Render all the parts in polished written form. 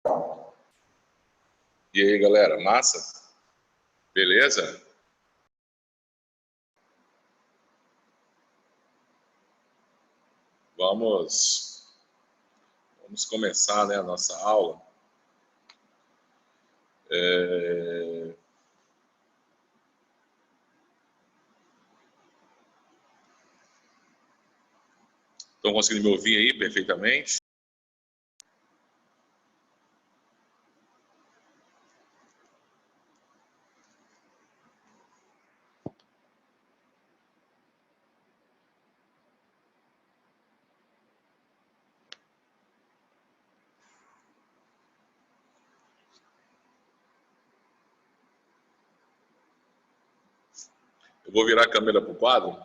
E aí, galera, massa? Beleza? Vamos começar, né, a nossa aula. Estão conseguindo me ouvir aí perfeitamente? Eu vou virar a câmera para o quadro.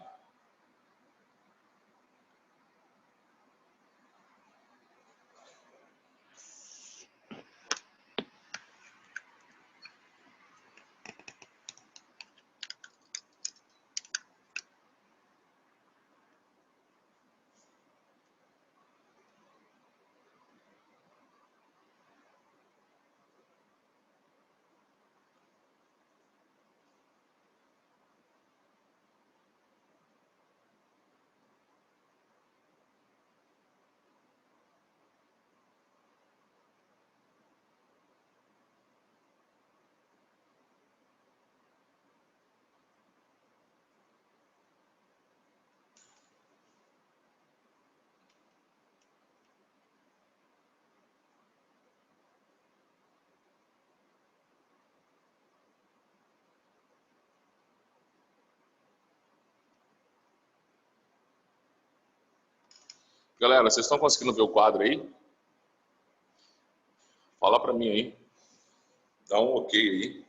Galera, vocês estão conseguindo ver o quadro aí? Fala para mim aí. Dá um ok aí.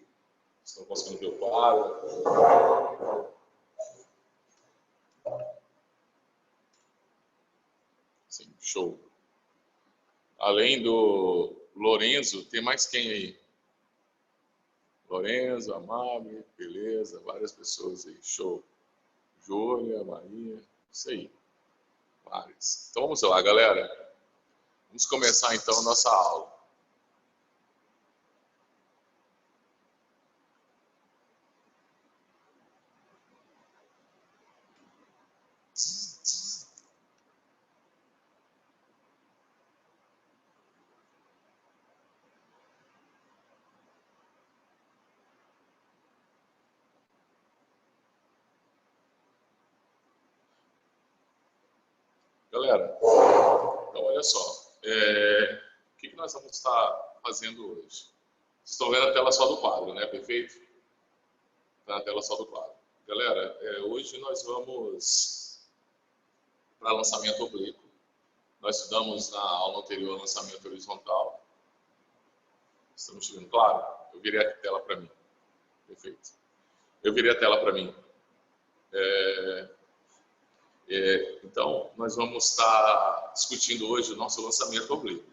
Vocês estão conseguindo ver o quadro? Sim, show. Além do Lorenzo, tem mais quem aí? Lorenzo, Amable, beleza, várias pessoas aí, show. Júlia, Maria, isso aí. Várias. Então vamos lá, galera. Vamos começar então a nossa aula. Galera, então olha só, o que nós vamos estar fazendo hoje? Vocês estão vendo a tela só do quadro, né? Perfeito? Está na tela só do quadro. Galera, hoje nós vamos para lançamento oblíquo. Nós estudamos na aula anterior lançamento horizontal. Estamos chegando claro? Eu virei a tela para mim. Perfeito. Eu virei a tela para mim. Então, nós vamos estar discutindo hoje o nosso lançamento oblíquo.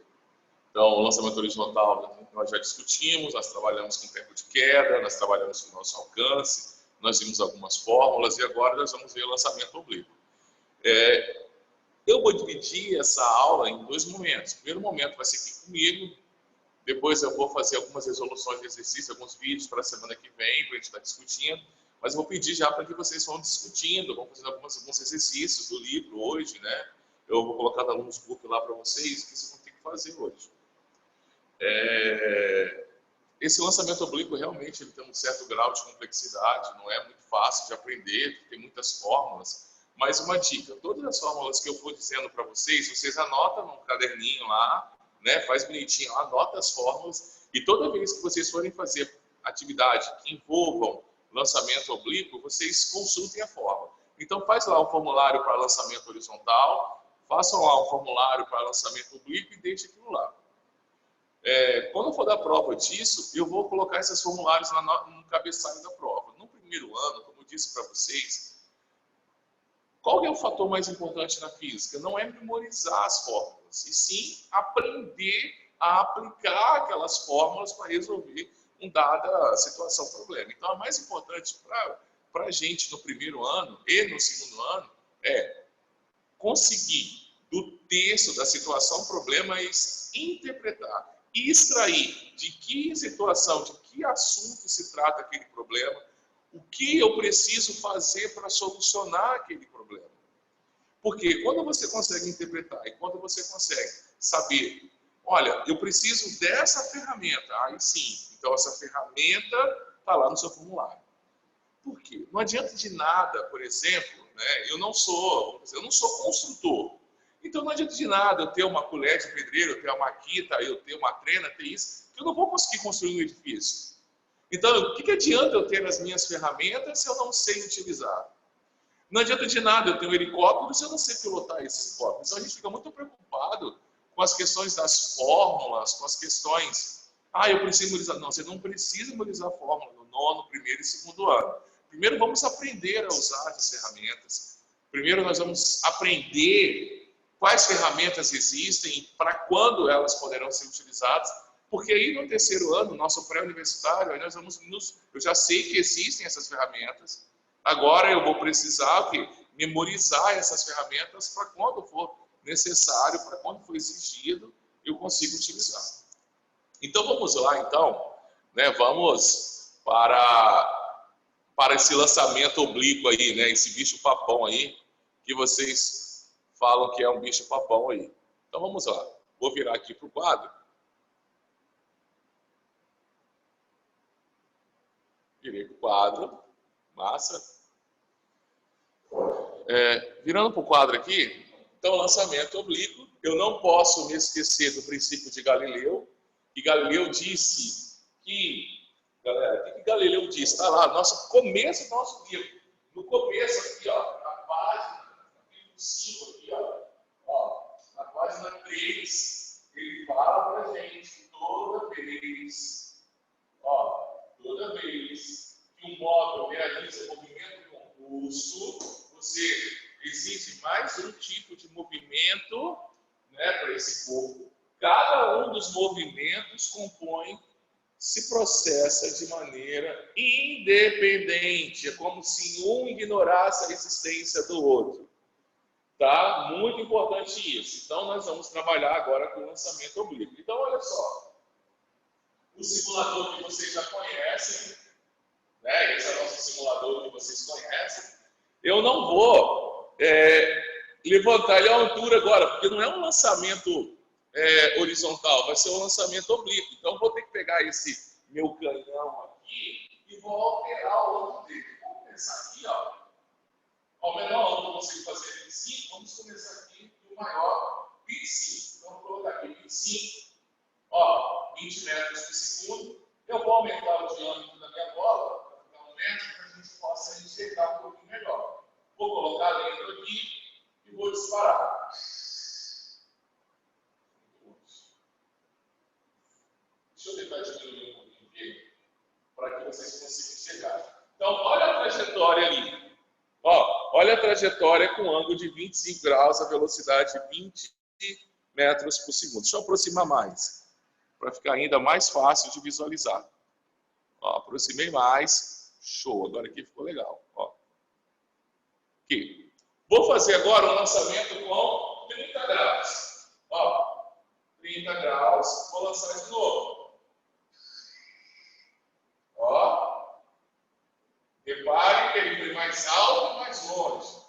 Então, o lançamento horizontal nós já discutimos, nós trabalhamos com tempo de queda, nós trabalhamos com o nosso alcance, nós vimos algumas fórmulas e agora nós vamos ver o lançamento oblíquo. Eu vou dividir essa aula em dois momentos. O primeiro momento vai ser aqui comigo, depois eu vou fazer algumas resoluções de exercício, alguns vídeos para a semana que vem, para a gente estar discutindo. Mas eu vou pedir já para que vocês vão discutindo, vão fazendo alguns exercícios do livro hoje, né? Eu vou colocar no notebook lá para vocês, que vocês vão ter que fazer hoje. Esse lançamento oblíquo realmente ele tem um certo grau de complexidade, não é muito fácil de aprender, tem muitas fórmulas. Mas uma dica, todas as fórmulas que eu for dizendo para vocês, vocês anotam num caderninho lá, né? Faz bonitinho, anota as fórmulas e toda vez que vocês forem fazer atividade que envolvam lançamento oblíquo, vocês consultem a fórmula. Então faz lá um formulário para lançamento horizontal, façam lá um formulário para lançamento oblíquo e deixe aquilo lá. Quando eu for dar prova disso, eu vou colocar esses formulários no cabeçalho da prova. No primeiro ano, como eu disse para vocês, qual é o fator mais importante na física? Não é memorizar as fórmulas, e sim aprender a aplicar aquelas fórmulas para resolver uma dada situação, problema. Então, a mais importante para a gente no primeiro ano e no segundo ano é conseguir, do texto da situação, problema, interpretar e extrair de que situação, de que assunto se trata aquele problema, o que eu preciso fazer para solucionar aquele problema. Porque quando você consegue interpretar e quando você consegue saber, olha, eu preciso dessa ferramenta, aí sim, então essa ferramenta está lá no seu formulário. Por quê? Não adianta de nada, por exemplo, né, eu não sou construtor. Então não adianta de nada eu ter uma colher de pedreiro, eu ter uma maquita, eu ter uma trena, ter isso, que eu não vou conseguir construir um edifício. Então, o que adianta eu ter as minhas ferramentas se eu não sei utilizar? Não adianta de nada eu ter um helicóptero se eu não sei pilotar esse helicóptero. Então a gente fica muito preocupado com as questões das fórmulas, com as questões... eu preciso memorizar. Não, você não precisa memorizar a fórmula no 9º, 1º e 2º ano. Primeiro vamos aprender a usar as ferramentas. Primeiro nós vamos aprender quais ferramentas existem e para quando elas poderão ser utilizadas. Porque aí no 3º ano, nosso pré-universitário, aí nós vamos eu já sei que existem essas ferramentas. Agora eu vou precisar memorizar essas ferramentas para quando for necessário, para quando for exigido, eu consigo utilizar. Então vamos lá, então, né? Vamos para esse lançamento oblíquo aí, né? Esse bicho papão aí, que vocês falam que é um bicho papão aí. Então vamos lá. Vou virar aqui para o quadro. Virei para o quadro. Massa. Virando para o quadro aqui, então lançamento oblíquo. Eu não posso me esquecer do princípio de Galileu. E Galileu disse que, galera, o que Galileu disse? Está lá, começo do nosso livro. No começo aqui, ó, na página, capítulo 5 aqui, ó, na página 3, ele fala para a gente toda vez que um móvel realiza movimento composto, ou seja, existe mais um tipo de movimento, né, para esse corpo. Cada um dos movimentos se processa de maneira independente. É como se um ignorasse a existência do outro. Tá? Muito importante isso. Então, nós vamos trabalhar agora com o lançamento oblíquo. Então, olha só. O simulador que vocês já conhecem, né? Esse é o nosso simulador que vocês conhecem. Eu não vou levantar ele à altura agora, porque não é um lançamento horizontal, vai ser um lançamento oblíquo. Então, vou ter que pegar esse meu canhão aqui e vou alterar o ângulo dele. Vamos começar aqui, ó. O menor ângulo que eu consigo fazer é 25, vamos começar aqui do maior, 25. Então, vou colocar aqui 25, 20 metros por segundo. Eu vou aumentar o diâmetro da minha bola, para ficar 1 metro, para que a gente possa enxergar um pouquinho melhor. Vou colocar dentro aqui e vou disparar. Deixa eu tentar diminuir um pouquinho aqui, para que vocês consigam enxergar. Então, olha a trajetória ali. Olha a trajetória com ângulo de 25 graus, a velocidade de 20 metros por segundo. Deixa eu aproximar mais, para ficar ainda mais fácil de visualizar. Aproximei mais. Show, agora aqui ficou legal. Aqui. Vou fazer agora um lançamento com 30 graus. 30 graus, vou lançar de novo. Repare que ele foi mais alto e mais longe.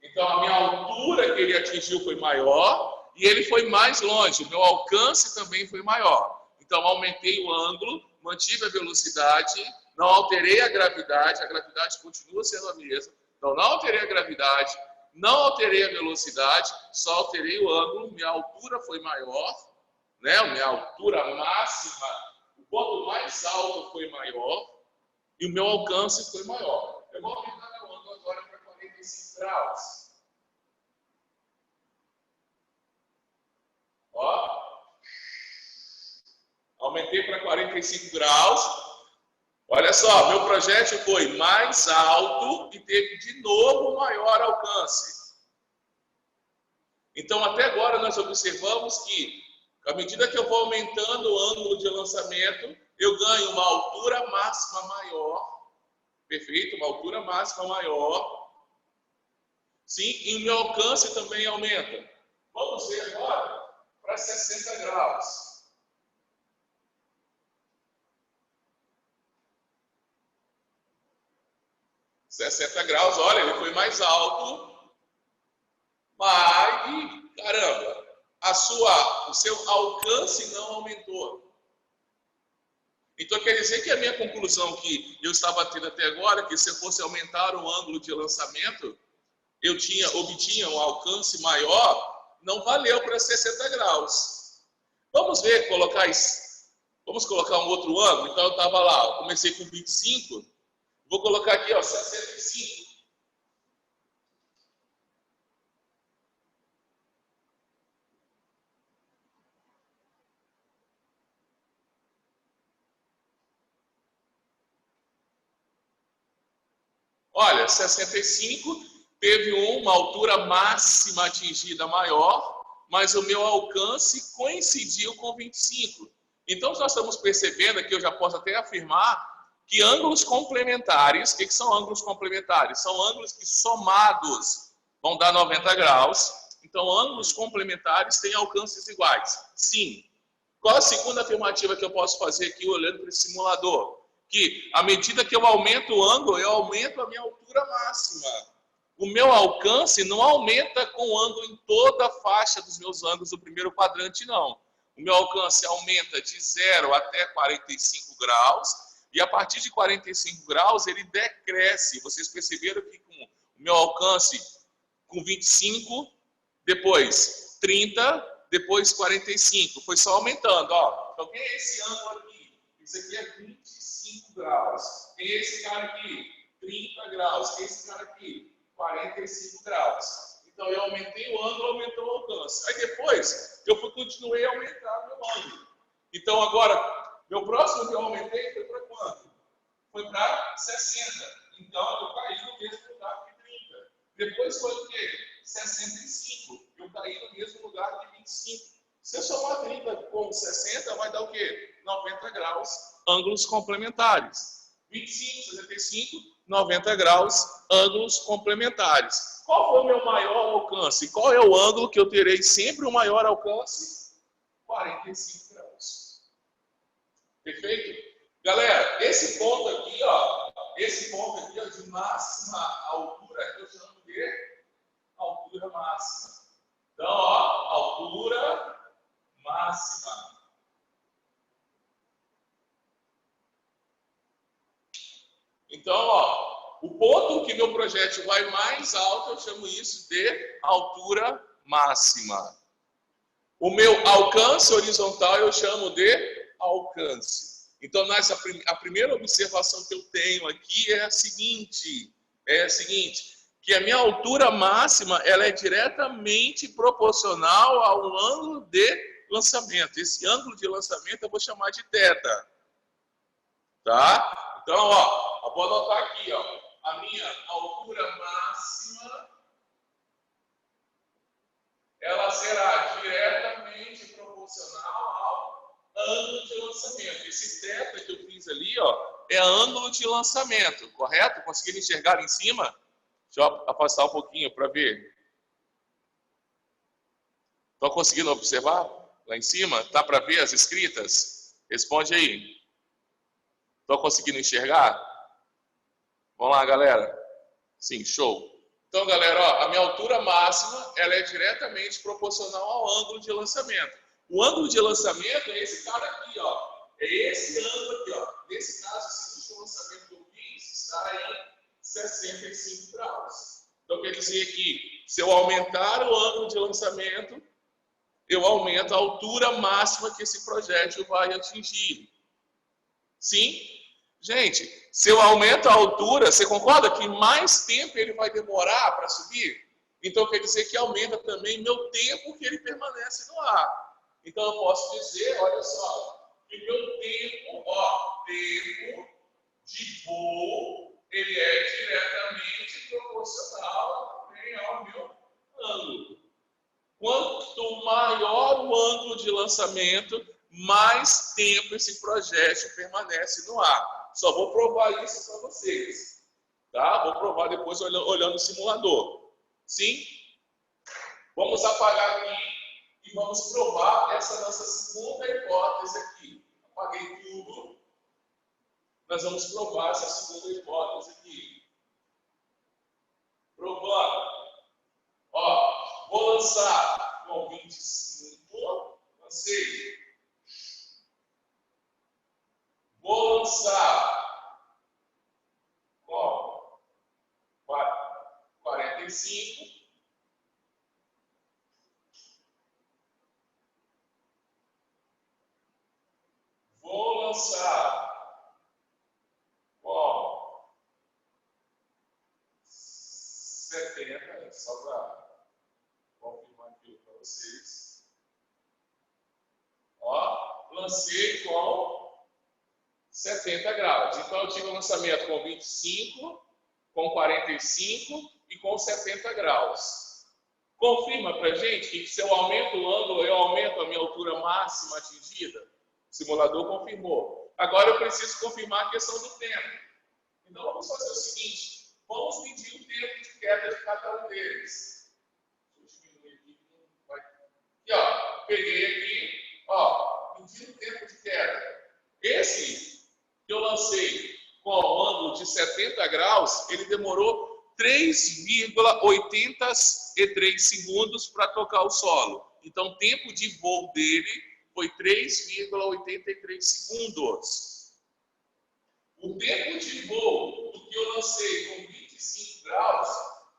Então, a minha altura que ele atingiu foi maior e ele foi mais longe. O meu alcance também foi maior. Então, aumentei o ângulo, mantive a velocidade, não alterei a gravidade continua sendo a mesma. Então, não alterei a gravidade, não alterei a velocidade, só alterei o ângulo, minha altura foi maior, né? Minha altura máxima, o ponto mais alto foi maior e o meu alcance foi maior. Eu vou aumentar meu ângulo agora para 45 graus. Aumentei para 45 graus. Olha só, meu projétil foi mais alto e teve de novo maior alcance. Então, até agora nós observamos que, à medida que eu vou aumentando o ângulo de lançamento, eu ganho uma altura máxima maior. Perfeito? Uma altura máxima maior. Sim, e o meu alcance também aumenta. Vamos ver agora para 60 graus. 60 graus, olha, ele foi mais alto, mas, caramba, o seu alcance não aumentou. Então quer dizer que a minha conclusão que eu estava tendo até agora, que se eu fosse aumentar o ângulo de lançamento, eu obtinha um alcance maior, não valeu para 60 graus. Vamos ver, vamos colocar um outro ângulo. Então eu estava lá, eu comecei com 25, vou colocar aqui, ó, 65. Olha, 65 teve uma altura máxima atingida maior, mas o meu alcance coincidiu com 25. Então, nós estamos percebendo aqui, eu já posso até afirmar, que ângulos complementares, o que são ângulos complementares? São ângulos que somados vão dar 90 graus. Então, ângulos complementares têm alcances iguais. Sim. Qual a segunda afirmativa que eu posso fazer aqui olhando para esse simulador? Que à medida que eu aumento o ângulo, eu aumento a minha altura máxima. O meu alcance não aumenta com o ângulo em toda a faixa dos meus ângulos do primeiro quadrante, não. O meu alcance aumenta de 0 até 45 graus, e a partir de 45 graus ele decresce. Vocês perceberam que com o meu alcance com 25, depois 30, depois 45. Foi só aumentando, ó. Então quem é esse ângulo aqui? Isso aqui é 25 graus. Quem é esse cara aqui? 30 graus. Quem é esse cara aqui? 45 graus. Então eu aumentei o ângulo, aumentou o alcance. Aí depois eu continuei a aumentar o meu ângulo. Então agora, meu próximo que eu aumentei foi para quanto? Foi para 60. Então eu caí no mesmo lugar que 30. Depois foi o quê? 65. Eu caí no mesmo lugar que 25. Se eu somar 30 com 60, vai dar o quê? 90 graus, ângulos complementares. 25, 65, 90 graus, ângulos complementares. Qual foi o meu maior alcance? Qual é o ângulo que eu terei sempre o maior alcance? 45 graus. Perfeito? Galera, esse ponto aqui, ó, de máxima altura, que eu chamo de altura máxima. Então, ó, altura máxima. Então, ó, o ponto que meu projétil vai mais alto, eu chamo isso de altura máxima. O meu alcance horizontal eu chamo de alcance. Então, a primeira observação que eu tenho aqui é a seguinte, que a minha altura máxima ela é diretamente proporcional ao ângulo de lançamento. Esse ângulo de lançamento eu vou chamar de θ. Tá? Então, ó, eu vou anotar aqui, ó, a minha altura máxima ela será diretamente proporcional ao ângulo de lançamento. Esse θ que eu fiz ali, ó, é ângulo de lançamento, correto? Conseguiram enxergar ali em cima? Deixa eu afastar um pouquinho para ver. Estão conseguindo observar lá em cima? Tá para ver as escritas? Responde aí. Estão conseguindo enxergar? Vamos lá, galera. Sim, show. Então, galera, ó, a minha altura máxima ela é diretamente proporcional ao ângulo de lançamento. O ângulo de lançamento é esse cara aqui, ó. É esse ângulo aqui, ó. Nesse caso, esse último lançamento que eu fiz está em 65 graus. Então, quer dizer que se eu aumentar o ângulo de lançamento, eu aumento a altura máxima que esse projétil vai atingir. Sim? Gente, se eu aumento a altura, você concorda que mais tempo ele vai demorar para subir? Então, quer dizer que aumenta também meu tempo que ele permanece no ar. Então, eu posso dizer, olha só, que meu tempo, ó, tempo de voo, ele é diretamente proporcional também ao meu ângulo. Quanto maior o ângulo de lançamento, mais tempo esse projétil permanece no ar. Só vou provar isso para vocês. Tá? Vou provar depois olhando o simulador. Sim? Vamos apagar aqui e vamos provar essa nossa segunda hipótese aqui. Apaguei tudo. Nós vamos provar essa segunda hipótese aqui. lançar com 25, lancei. Vou lançar com 45. Vou lançar com 70, só para confirmar aqui para vocês. Ó, lancei com 70 graus. Então eu tive um lançamento com 25, com 45 e com 70 graus. Confirma para a gente que se eu aumento o ângulo, eu aumento a minha altura máxima atingida? O simulador confirmou. Agora eu preciso confirmar a questão do tempo. Então vamos fazer o seguinte, vamos medir o tempo de queda de cada um deles. Deixa eu diminuir aqui. Aqui, ó, peguei aqui, ó, medindo o tempo de queda. Esse que eu lancei com o ângulo de 70 graus, ele demorou 3,83 segundos para tocar o solo. Então o tempo de voo dele foi 3,83 segundos. O tempo de voo do que eu lancei com 25 graus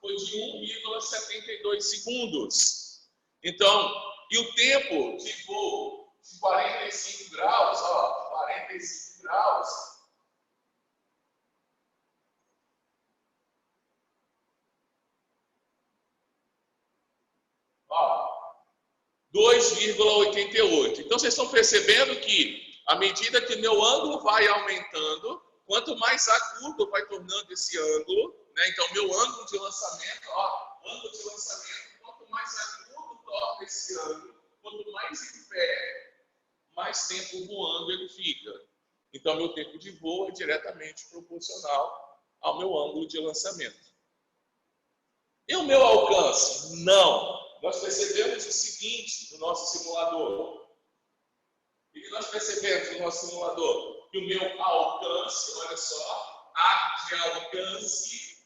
foi de 1,72 segundos. Então, e o tempo de voo de 45 graus, ó, 45 graus, ó, 2,88. Então, vocês estão percebendo que, à medida que meu ângulo vai aumentando, quanto mais agudo vai tornando esse ângulo, né? Então, meu ângulo de lançamento, ó, ângulo de lançamento, quanto mais agudo torna esse ângulo, quanto mais em pé, mais tempo voando ele fica. Então, meu tempo de voo é diretamente proporcional ao meu ângulo de lançamento. E o meu alcance? Não. Nós percebemos o seguinte no nosso simulador. O que nós percebemos no nosso simulador? Que o meu alcance, olha só, A de alcance,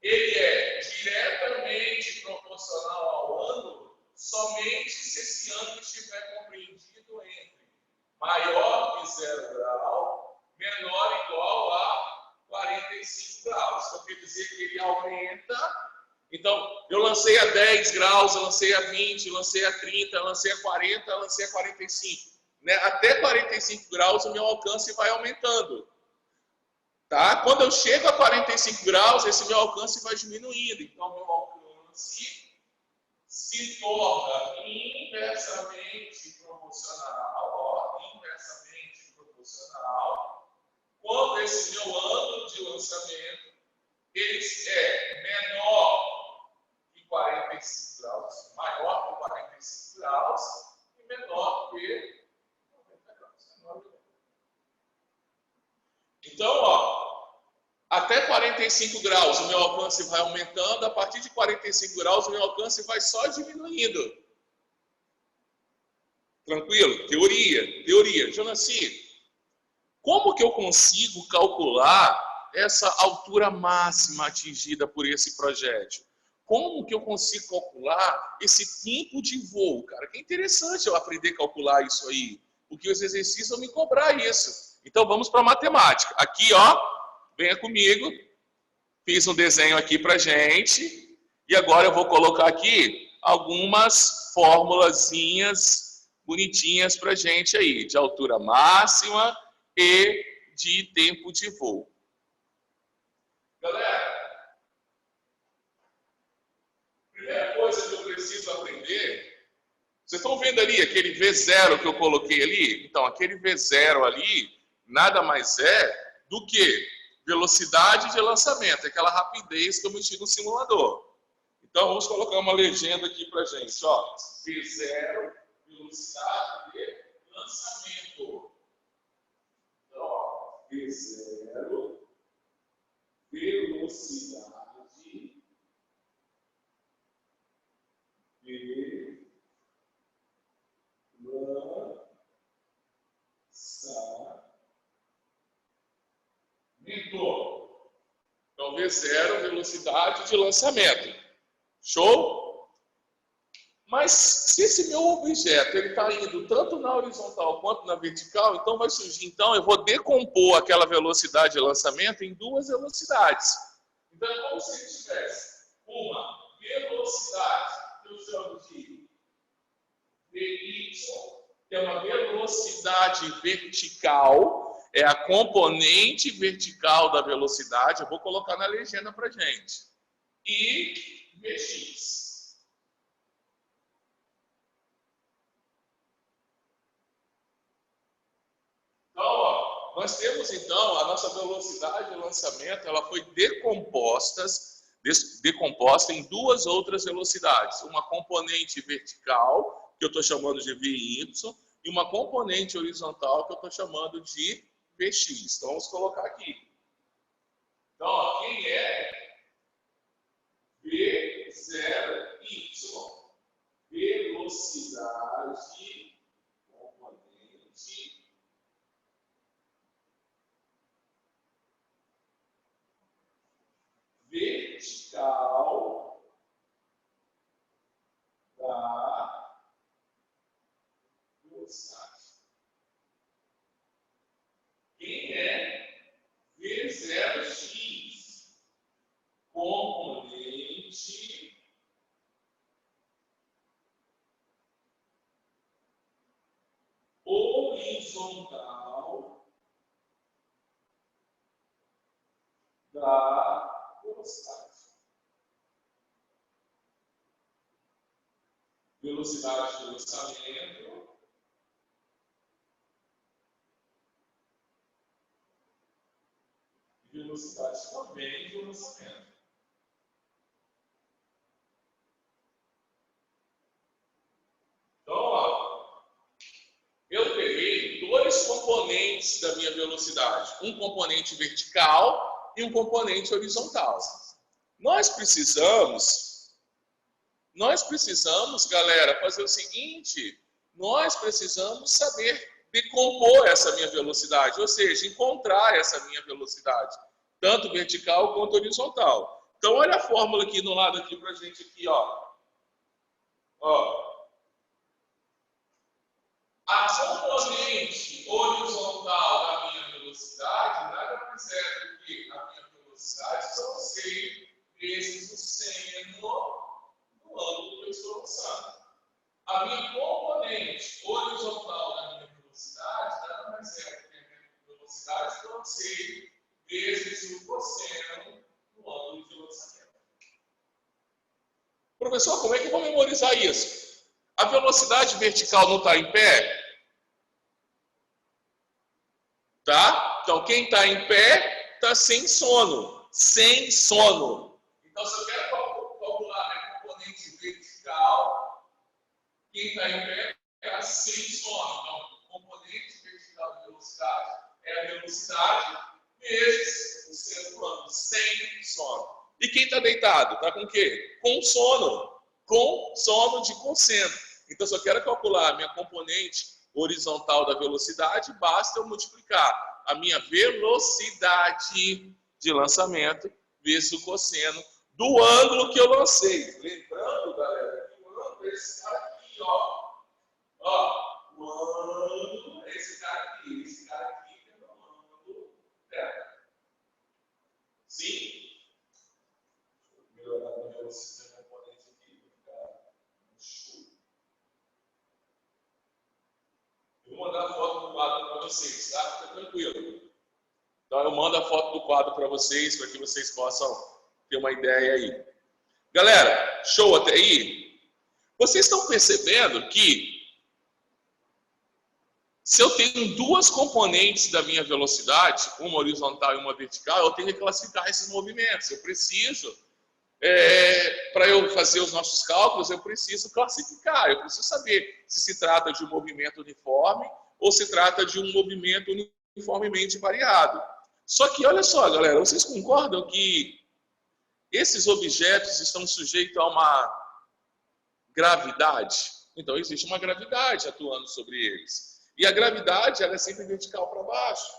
ele é diretamente proporcional ao ângulo, somente se esse ângulo estiver compreendido entre maior que 0 grau, menor ou igual a 45 graus. Então, quer dizer que ele aumenta. Então, eu lancei a 10 graus, eu lancei a 20, eu lancei a 30, eu lancei a 40, eu lancei a 45. Né? Até 45 graus o meu alcance vai aumentando. Tá? Quando eu chego a 45 graus, esse meu alcance vai diminuindo. Então, o meu alcance se torna inversamente proporcional. Ó, inversamente proporcional. Quando esse meu ângulo de lançamento ele é menor que 45 graus, maior que 45 graus e menor que 90 graus. Então, ó, até 45 graus o meu alcance vai aumentando, a partir de 45 graus o meu alcance vai só diminuindo. Tranquilo? Teoria. Jonassi, como que eu consigo calcular essa altura máxima atingida por esse projétil? Como que eu consigo calcular esse tempo de voo? Cara, que interessante eu aprender a calcular isso aí, porque os exercícios vão me cobrar isso. Então vamos para a matemática. Aqui, ó, venha comigo. Fiz um desenho aqui para gente e agora eu vou colocar aqui algumas formulazinhas bonitinhas para gente aí, de altura máxima e de tempo de voo. Galera, primeira coisa que eu preciso aprender, vocês estão vendo ali aquele V0 que eu coloquei ali? Então, aquele V0 ali nada mais é do que velocidade de lançamento, aquela rapidez que eu mexi no simulador. Então, vamos colocar uma legenda aqui pra gente, ó. V0, velocidade de lançamento. Então, ó, V0, velocidade de lançamento. Então, V0, velocidade de lançamento. Show? Mas se esse meu objeto está indo tanto na horizontal quanto na vertical, então vai surgir, então eu vou decompor aquela velocidade de lançamento em duas velocidades. Então é como se ele tivesse uma velocidade que eu chamo de VY, que é uma velocidade vertical, é a componente vertical da velocidade, eu vou colocar na legenda para gente, e Vx. Então, ó, nós temos então a nossa velocidade de lançamento, ela foi decomposta em duas outras velocidades. Uma componente vertical, que eu estou chamando de Vy, e uma componente horizontal, que eu estou chamando de Vx. Então, vamos colocar aqui. Então, ó, quem é V0y? Velocidade componente vertical da velocidade. Quem é V0x? Componente horizontal da velocidade. Velocidade de lançamento e velocidade também de lançamento. Então, ó, eu peguei dois componentes da minha velocidade, um componente vertical e um componente horizontal. Nós precisamos, galera, fazer o seguinte, nós precisamos saber decompor essa minha velocidade, ou seja, encontrar essa minha velocidade, tanto vertical quanto horizontal. Então, olha a fórmula aqui no lado aqui pra gente aqui, ó. Ó. A componente horizontal da minha velocidade nada mais é do que a minha velocidade são 6 vezes o seno do ângulo que eu estou lançando. A minha componente horizontal da minha velocidade nada mais é do que a minha velocidade são 6 vezes o cosseno do ângulo de lançamento. Professor, como é que eu vou memorizar isso? A velocidade vertical não está em pé? Tá? Então, quem está em pé está sem sono. Sem sono. Então, se eu quero calcular a componente vertical, quem está em pé está sem sono. Então, a componente vertical da velocidade é a velocidade vezes o seno do ângulo, sem sono. E quem está deitado? Está com o quê? Com sono. Com sono de cosseno. Então, se eu quero calcular a minha componente horizontal da velocidade, basta eu multiplicar a minha velocidade de lançamento vezes o cosseno do ângulo que eu lancei. Lembrando, galera, que o ângulo é esse cara aqui, ó. Ó, o ângulo é esse cara aqui. Esse cara aqui é o ângulo dela. Sim? Deixa eu melhorar a minha velocidade da componente aqui para ficar show. Eu vou mandar a foto do quadro para vocês, tá? Fica tranquilo. Então eu mando a foto do quadro para vocês, para que vocês possam ter uma ideia aí. Galera, show até aí? Vocês estão percebendo que se eu tenho duas componentes da minha velocidade, uma horizontal e uma vertical, eu tenho que classificar esses movimentos. Eu preciso, para eu fazer os nossos cálculos, eu preciso classificar, eu preciso saber se trata de um movimento uniforme ou se trata de um movimento uniformemente variado. Só que, olha só, galera, vocês concordam que esses objetos estão sujeitos a uma gravidade? Então, existe uma gravidade atuando sobre eles. E a gravidade, ela é sempre vertical para baixo.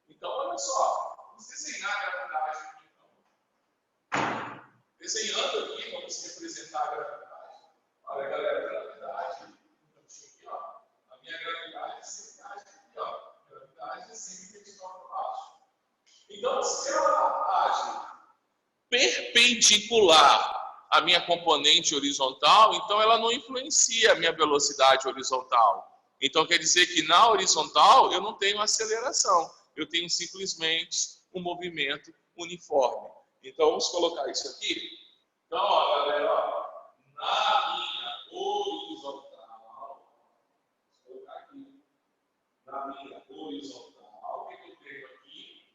Então, olha só, vamos desenhar a gravidade aqui, então. Desenhando aqui, vamos representar a gravidade. Olha, ela age perpendicular à minha componente horizontal, então ela não influencia a minha velocidade horizontal. Então quer dizer que na horizontal eu não tenho aceleração, eu tenho simplesmente um movimento uniforme. Então vamos colocar isso aqui. Então, ó, galera, ó, na minha horizontal, vou colocar aqui, na minha horizontal, o que eu tenho aqui?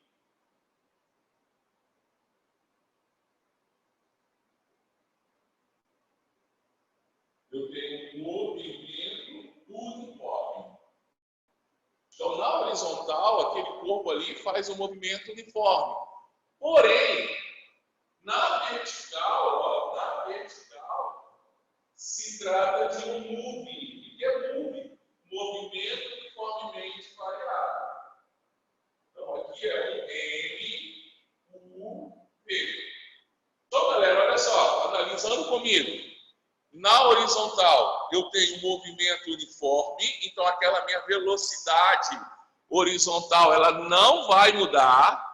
Eu tenho um movimento uniforme. Então, na horizontal, aquele corpo ali faz um movimento uniforme. Porém, na vertical, ó, na vertical, se trata de um move. O que é move? Movimento uniformemente variado. Então, aqui é um MUV. Então, galera, olha só, analisando comigo. Na horizontal, eu tenho um movimento uniforme, então aquela minha velocidade horizontal, ela não vai mudar,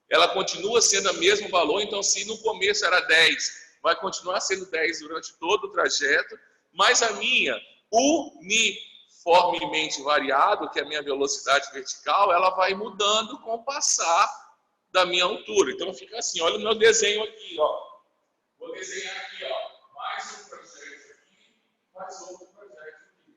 ela continua sendo o mesmo valor, então se no começo era 10, vai continuar sendo 10 durante todo o trajeto, mas a minha uniformemente variado, que é a minha velocidade vertical, ela vai mudando com o passar da minha altura. Então fica assim, olha o meu desenho aqui, ó. Vou desenhar aqui, ó. Mais um projeto aqui, mais outro projeto aqui.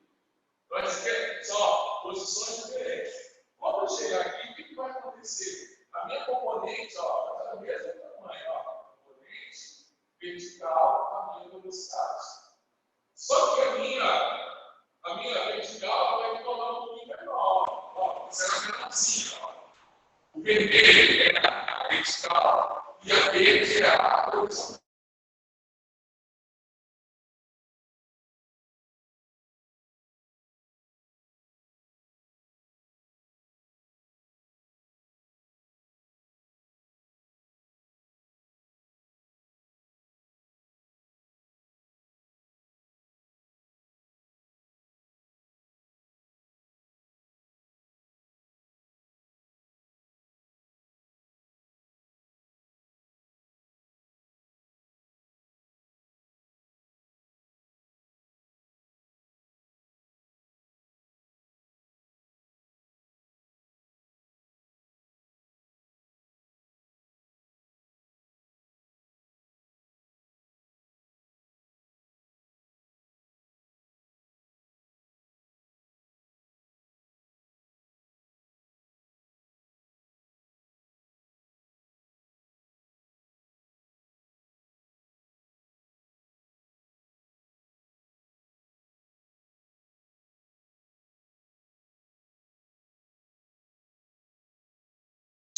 Então, isso aqui só posições diferentes. Quando eu chegar aqui, o que vai acontecer? A minha componente, ó, vai estar do mesmo tamanho, ó. Componente vertical, a minha velocidade. Só que a minha vertical vai me tornar um pouquinho menor. Ó, será menorzinho, ó. O vermelho é a vertical e a verde é a horizontal.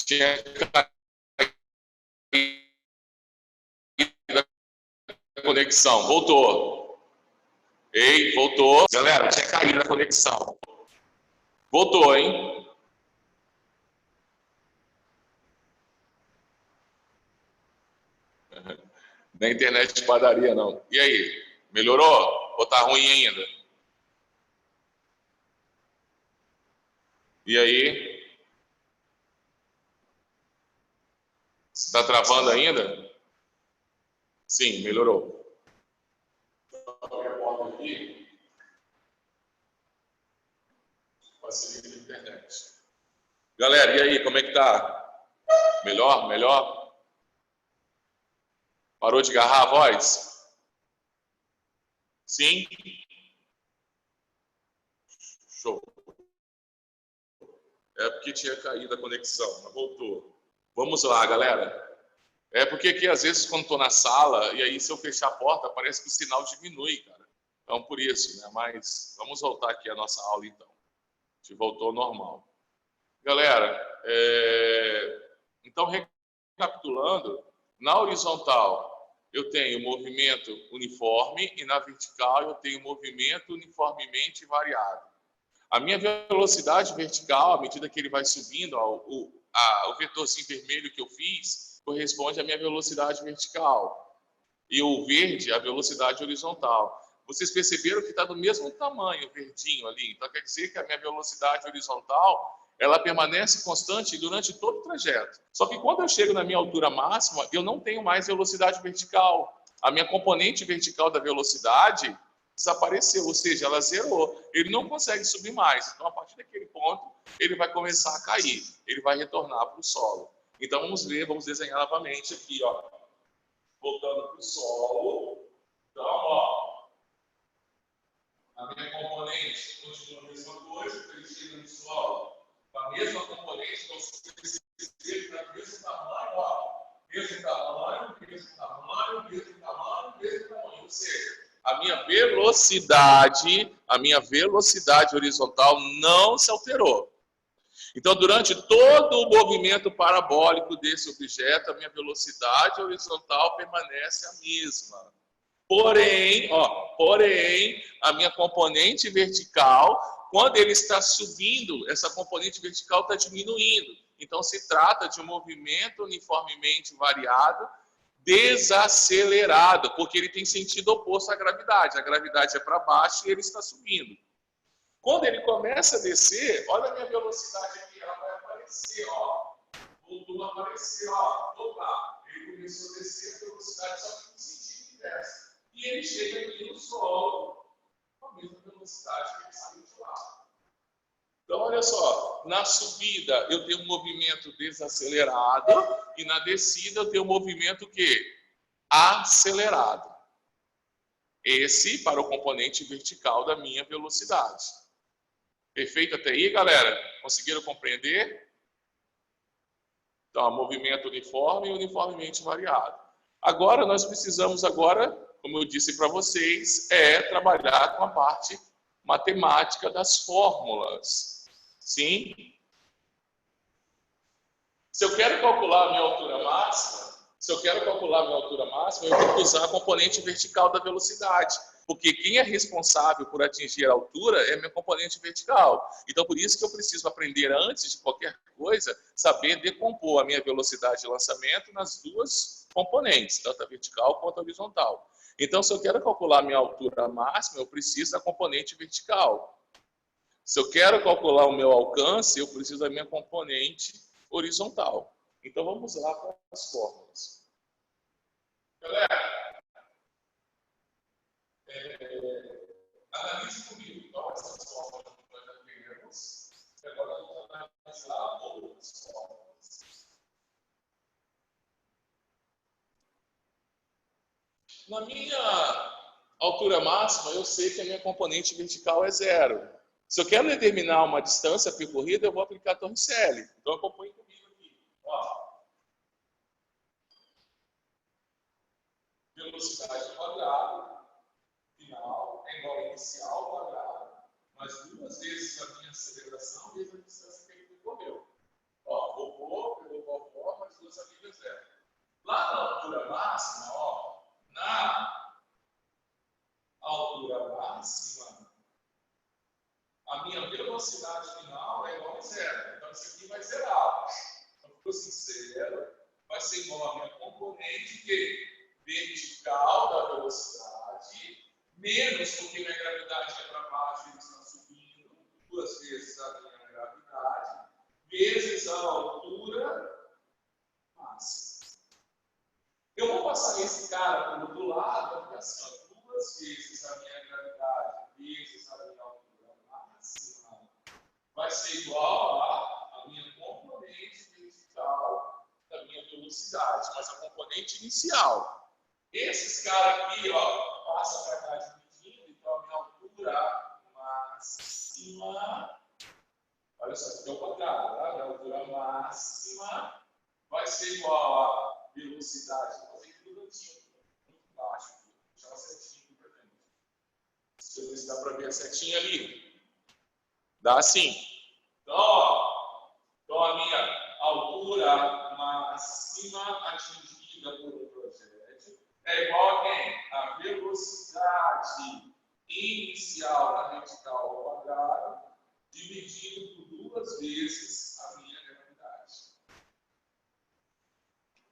Tinha caído a conexão. Voltou. Ei, voltou. Galera, tinha caído a conexão. Voltou, hein? Na internet de padaria, não. E aí? Melhorou? Ou tá ruim ainda? E aí? Você tá travando ainda? Sim, melhorou. Aqui. Facilita a internet. Galera, e aí, como é que tá? Melhor? Melhor? Parou de agarrar a voz? Sim? Show. É porque tinha caído a conexão, mas voltou. Vamos lá, galera. É porque aqui, às vezes, quando estou na sala, e aí se eu fechar a porta, parece que o sinal diminui, cara. Então, por isso, né? Mas vamos voltar aqui à nossa aula, então. A gente voltou ao normal. Galera, então, recapitulando, na horizontal eu tenho movimento uniforme e na vertical eu tenho movimento uniformemente variado. A minha velocidade vertical, à medida que ele vai subindo, o vetorzinho vermelho que eu fiz, corresponde à minha velocidade vertical. E o verde, a velocidade horizontal. Vocês perceberam que está do mesmo tamanho o verdinho ali. Então, quer dizer que a minha velocidade horizontal, ela permanece constante durante todo o trajeto. Só que quando eu chego na minha altura máxima, eu não tenho mais velocidade vertical. A minha componente vertical da velocidade desapareceu, ou seja, ela zerou. Ele não consegue subir mais. Então, a partir daquele ponto, ele vai começar a cair. Ele vai retornar para o solo. Então, vamos ver, vamos desenhar novamente aqui, ó. Voltando para o solo. Então, ó. A minha componente continua a mesma coisa, então ele chega no solo com a mesma componente, então se ele está do mesmo tamanho, ó, mesmo tamanho, mesmo tamanho, mesmo tamanho, mesmo tamanho. Ou seja, a minha velocidade horizontal não se alterou. Então, durante todo o movimento parabólico desse objeto, a minha velocidade horizontal permanece a mesma. Porém, a minha componente vertical, quando ele está subindo, essa componente vertical está diminuindo. Então, se trata de um movimento uniformemente variado, desacelerado, porque ele tem sentido oposto à gravidade. A gravidade é para baixo e ele está subindo. Quando ele começa a descer, olha a minha velocidade aqui, ela vai aparecer, ó. Voltou a aparecer, ó. Opa, ele começou a descer a velocidade só que no sentido inverso. E ele chega aqui no solo com a mesma velocidade que ele saiu de lá. Então, olha só, na subida eu tenho um movimento desacelerado e na descida eu tenho um movimento que? Acelerado. Esse para o componente vertical da minha velocidade. Perfeito até aí, galera? Conseguiram compreender? Então, movimento uniforme e uniformemente variado. Agora, nós precisamos como eu disse para vocês, trabalhar com a parte matemática das fórmulas. Sim? Se eu quero calcular a minha altura máxima, eu tenho que usar a componente vertical da velocidade. Porque quem é responsável por atingir a altura é a minha componente vertical. Então, por isso que eu preciso aprender, antes de qualquer coisa, saber decompor a minha velocidade de lançamento nas duas componentes, tanto a vertical quanto a horizontal. Então, se eu quero calcular a minha altura máxima, eu preciso da componente vertical. Se eu quero calcular o meu alcance, eu preciso da minha componente horizontal. Então, vamos lá para as fórmulas. Galera, analise comigo todas essas fórmulas que nós já temos. Agora, vamos analisar outras fórmulas. Na minha altura máxima, eu sei que a minha componente vertical é 0. Se eu quero determinar uma distância percorrida, eu vou aplicar a Torricelli. Então, acompanhe comigo aqui. Ó. Velocidade ao quadrado, final, é igual a inicial ao quadrado, mais 2 vezes a minha aceleração vezes a distância que ele percorreu. Ó, pegou vovó, mais 2 amigas 0. Lá na altura máxima, ó, na altura máxima, a minha velocidade final é igual a 0. Então, isso aqui vai zerar. Então, ficou assim, 0 vai ser igual a minha componente vertical da velocidade, menos porque minha gravidade é para baixo e ele está subindo, 2 vezes a minha gravidade, vezes a altura máxima. Eu vou passar esse cara pelo outro lado, vai ficar assim, 2 vezes a minha gravidade, vezes a minha altura máxima, vai ser igual a minha componente vertical da minha velocidade, mas a componente inicial. Esses caras aqui, ó, passa para cá dividindo, então a minha altura máxima, olha só, aqui é o quadrado, tá? Minha altura máxima vai ser igual a velocidade, vou fazer aqui no cantinho, muito baixo, vou deixar uma setinha aqui para dentro. Deixa eu ver se dá para ver a setinha ali. Dá sim. Então, ó, então a minha altura máxima atingida por um projétil é igual a quem? A velocidade inicial da vertical ao quadrado, dividido por 2 vezes a minha gravidade.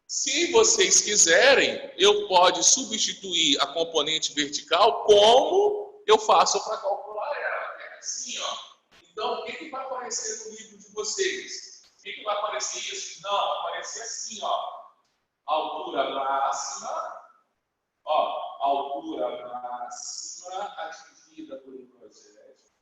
Se vocês quiserem, eu posso substituir a componente vertical como eu faço para calcular ela. É assim, ó. Então, o que vai aparecer no livro de vocês? O que vai aparecer isso? Não, vai aparecer assim, ó. Altura máxima, ó, altura máxima atingida por um projétil.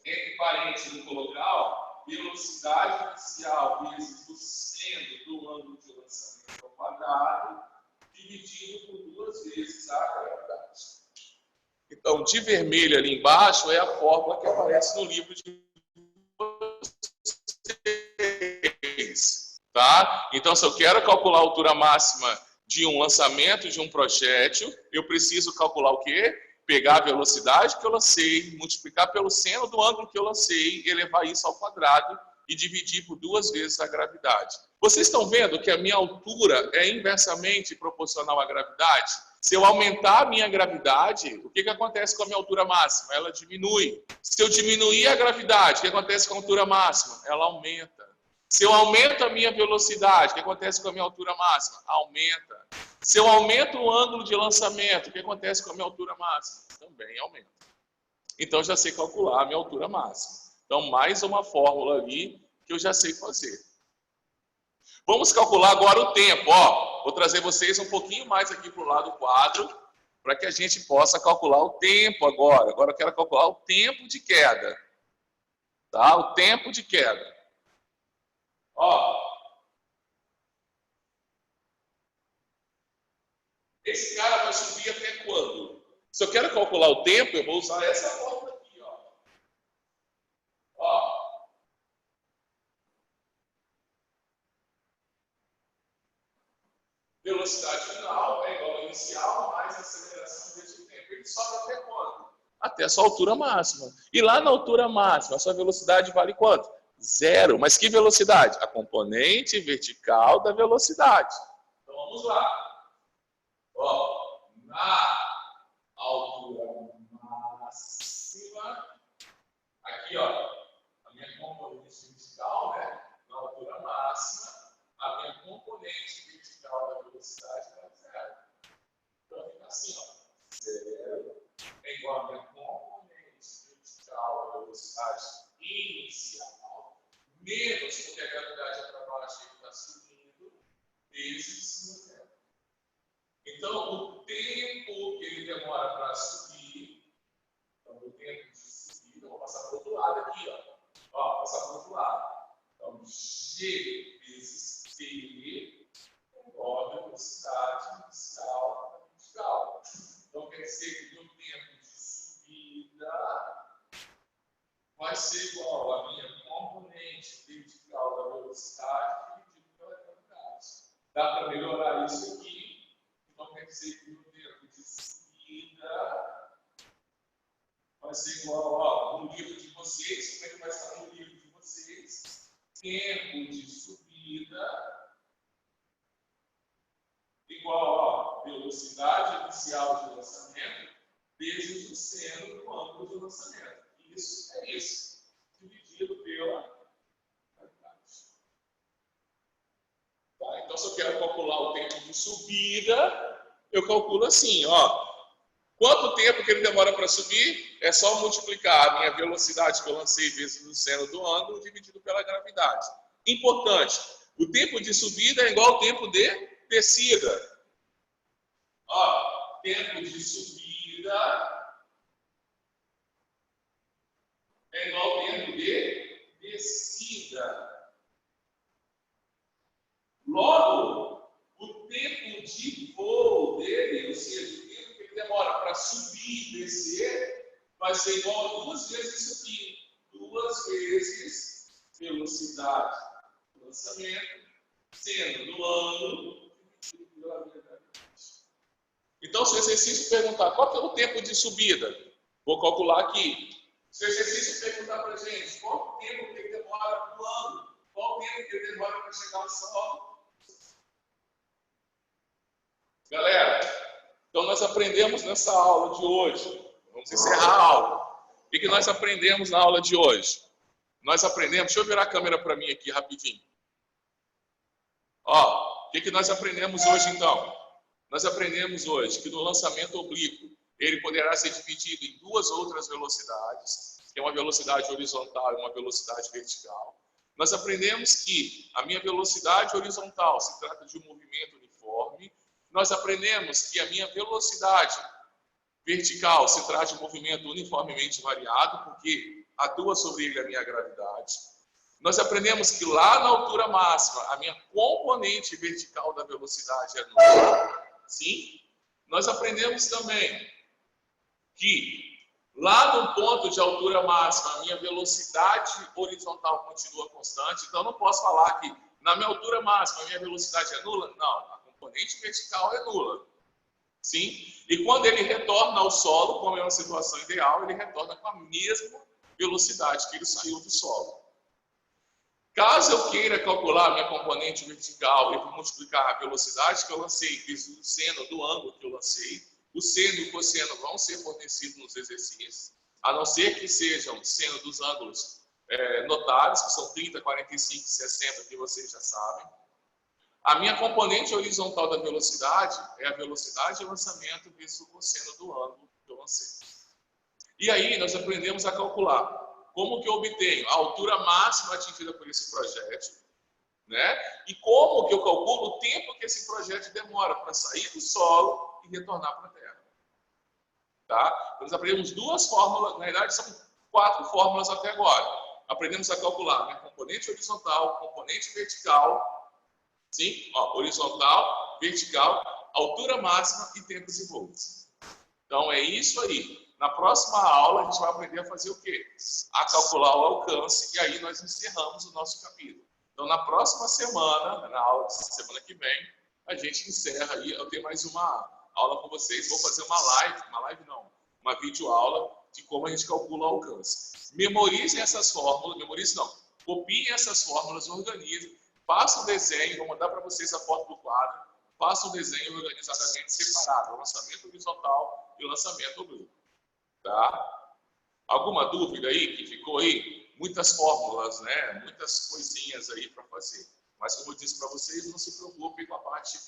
Entre parênteses, vou colocar, ó, velocidade inicial vezes o seno do ângulo de lançamento ao quadrado, dividido por 2 vezes a gravidade. Então, de vermelho ali embaixo é a fórmula que aparece no livro de vocês, tá? Então, se eu quero calcular a altura máxima de um lançamento de um projétil, eu preciso calcular o quê? Pegar a velocidade que eu lancei, multiplicar pelo seno do ângulo que eu lancei, elevar isso ao quadrado e dividir por 2 vezes a gravidade. Vocês estão vendo que a minha altura é inversamente proporcional à gravidade? Se eu aumentar a minha gravidade, o que acontece com a minha altura máxima? Ela diminui. Se eu diminuir a gravidade, o que acontece com a altura máxima? Ela aumenta. Se eu aumento a minha velocidade, o que acontece com a minha altura máxima? Aumenta. Se eu aumento o ângulo de lançamento, o que acontece com a minha altura máxima? Também aumenta. Então, já sei calcular a minha altura máxima. Então, mais uma fórmula ali que eu já sei fazer. Vamos calcular agora o tempo. Ó, vou trazer vocês um pouquinho mais aqui para o lado do quadro, para que a gente possa calcular o tempo agora. Agora eu quero calcular o tempo de queda. Tá? O tempo de queda. Ó, esse cara vai subir até quando? Se eu quero calcular o tempo, eu vou usar essa fórmula aqui, ó. Ó. Velocidade final é igual a inicial mais a aceleração vezes o tempo. Ele sobe até quando? Até a sua altura máxima. E lá na altura máxima, a sua velocidade vale quanto? 0. Mas que velocidade? A componente vertical da velocidade. Então vamos lá. Ó, na altura máxima, aqui ó, a minha componente vertical, né? Na altura máxima, a minha componente vertical da velocidade é 0. Então fica assim, ó. 0 é igual a minha componente vertical da velocidade inicial, menos porque a gravidade é para baixo e ele está subindo, vezes 0. Então, o tempo que ele demora para subir, então o tempo de subida, eu vou passar para o outro lado aqui, ó. Ó, passar para o outro lado. Então, G vezes T é igual a velocidade inicial vertical. Então, quer dizer que o tempo de subida vai ser igual à minha componente vertical da velocidade dividido pela gravidade. Dá para melhorar isso aqui. Então, quer dizer que o tempo de subida vai ser igual, ó, no livro de vocês, como é que vai estar no livro de vocês? Tempo de subida igual a velocidade inicial de lançamento vezes o seno do ângulo de lançamento. Isso é isso, dividido pela gravidade. Tá? Então, se eu quero calcular o tempo de subida, eu calculo assim, ó. Quanto tempo que ele demora para subir? É só multiplicar a minha velocidade que eu lancei vezes o seno do ângulo dividido pela gravidade. Importante, o tempo de subida é igual ao tempo de descida. Ó, tempo de subida é igual ao tempo de descida. Logo, o tempo de voo dele, ou seja, o tempo que ele demora para subir e descer, vai ser igual a 2 vezes isso aqui. 2 vezes velocidade do lançamento, seno do ângulo, dividido pela gravidade. Então, se o exercício perguntar qual que é o tempo de subida, vou calcular aqui. Se o exercício perguntar para a gente qual o tempo que ele demora no ângulo, qual o tempo que ele demora para chegar ao solo. Galera, então nós aprendemos nessa aula de hoje, vamos encerrar a aula. O que nós aprendemos na aula de hoje? Nós aprendemos, deixa eu virar a câmera para mim aqui rapidinho. Ó, o que nós aprendemos hoje então? Nós aprendemos hoje que no lançamento oblíquo, ele poderá ser dividido em 2 outras velocidades. que é uma velocidade horizontal e uma velocidade vertical. Nós aprendemos que a minha velocidade horizontal se trata de um movimento uniforme. Nós aprendemos que a minha velocidade vertical se trata de um movimento uniformemente variado, porque atua sobre ele a minha gravidade. Nós aprendemos que lá na altura máxima, a minha componente vertical da velocidade é nula. Sim? Nós aprendemos também que lá no ponto de altura máxima, a minha velocidade horizontal continua constante. Então, eu não posso falar que na minha altura máxima, a minha velocidade é nula. Não, a componente vertical é nula. Sim? E quando ele retorna ao solo, como é uma situação ideal, ele retorna com a mesma velocidade que ele saiu do solo. Caso eu queira calcular a minha componente vertical, eu vou multiplicar a velocidade que eu lancei vezes o seno do ângulo que eu lancei. O seno e o cosseno vão ser fornecidos nos exercícios, a não ser que sejam seno dos ângulos notáveis, que são 30, 45 e 60, que vocês já sabem. A minha componente horizontal da velocidade é a velocidade de lançamento vezes o cosseno do ângulo que eu lancei. E aí nós aprendemos a calcular como que eu obtenho a altura máxima atingida por esse projétil, né? E como que eu calculo o tempo que esse projétil demora para sair do solo e retornar para a Terra. Tá? Nós aprendemos duas fórmulas, na verdade são 4 fórmulas até agora. Aprendemos a calcular minha componente horizontal, componente vertical, sim? Ó, horizontal, vertical, altura máxima e tempos e volts. Então é isso aí. Na próxima aula a gente vai aprender a fazer o quê? A calcular o alcance e aí nós encerramos o nosso capítulo. Então na próxima semana, na aula de semana que vem, a gente encerra aí. Eu tenho mais uma aula com vocês. Vou fazer uma videoaula de como a gente calcula o alcance. Memorizem essas fórmulas, copiem essas fórmulas, organizem, façam um desenho, vou mandar para vocês a foto do quadro, façam um desenho organizadamente separado, o lançamento horizontal e o lançamento oblíquo. Tá? Alguma dúvida aí que ficou aí? Muitas fórmulas, né? Muitas coisinhas aí para fazer. Mas como eu disse para vocês, não se preocupem com a parte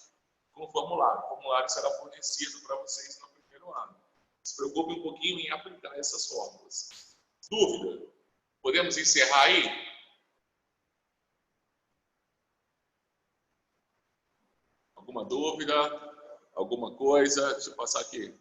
com o formulário. O formulário será fornecido para vocês no primeiro ano. Se preocupem um pouquinho em aplicar essas fórmulas. Dúvida? Podemos encerrar aí? Alguma dúvida? Alguma coisa? Deixa eu passar aqui.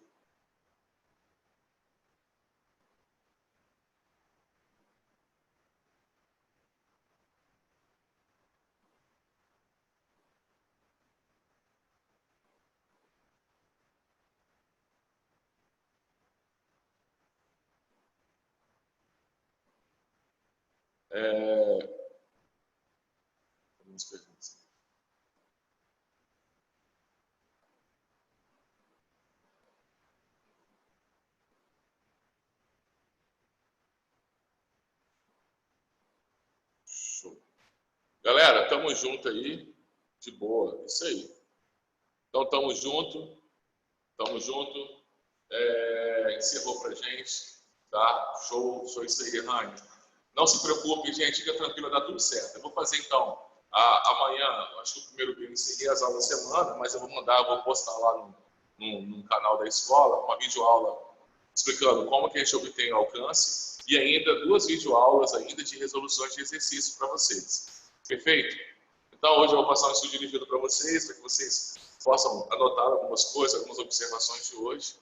Algumas perguntas. Show. Galera, tamo junto aí. De boa, isso aí. Então, tamo junto. Encerrou pra gente. Tá? Show isso aí, Rani. Não se preocupe, gente, fica tranquilo, dá tudo certo. Eu vou fazer então, amanhã, acho que o primeiro dia eu encerrei as aulas da semana, mas eu vou postar lá no canal da escola, uma videoaula explicando como que a gente obtém o alcance e ainda 2 videoaulas ainda de resoluções de exercício para vocês. Perfeito? Então hoje eu vou passar um estudo dirigido para vocês, para que vocês possam anotar algumas coisas, algumas observações de hoje.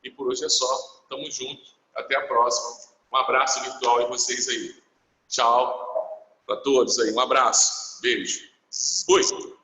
E por hoje é só. Tamo junto. Até a próxima. Um abraço virtual em vocês aí. Tchau para todos aí. Um abraço. Beijo. Fui.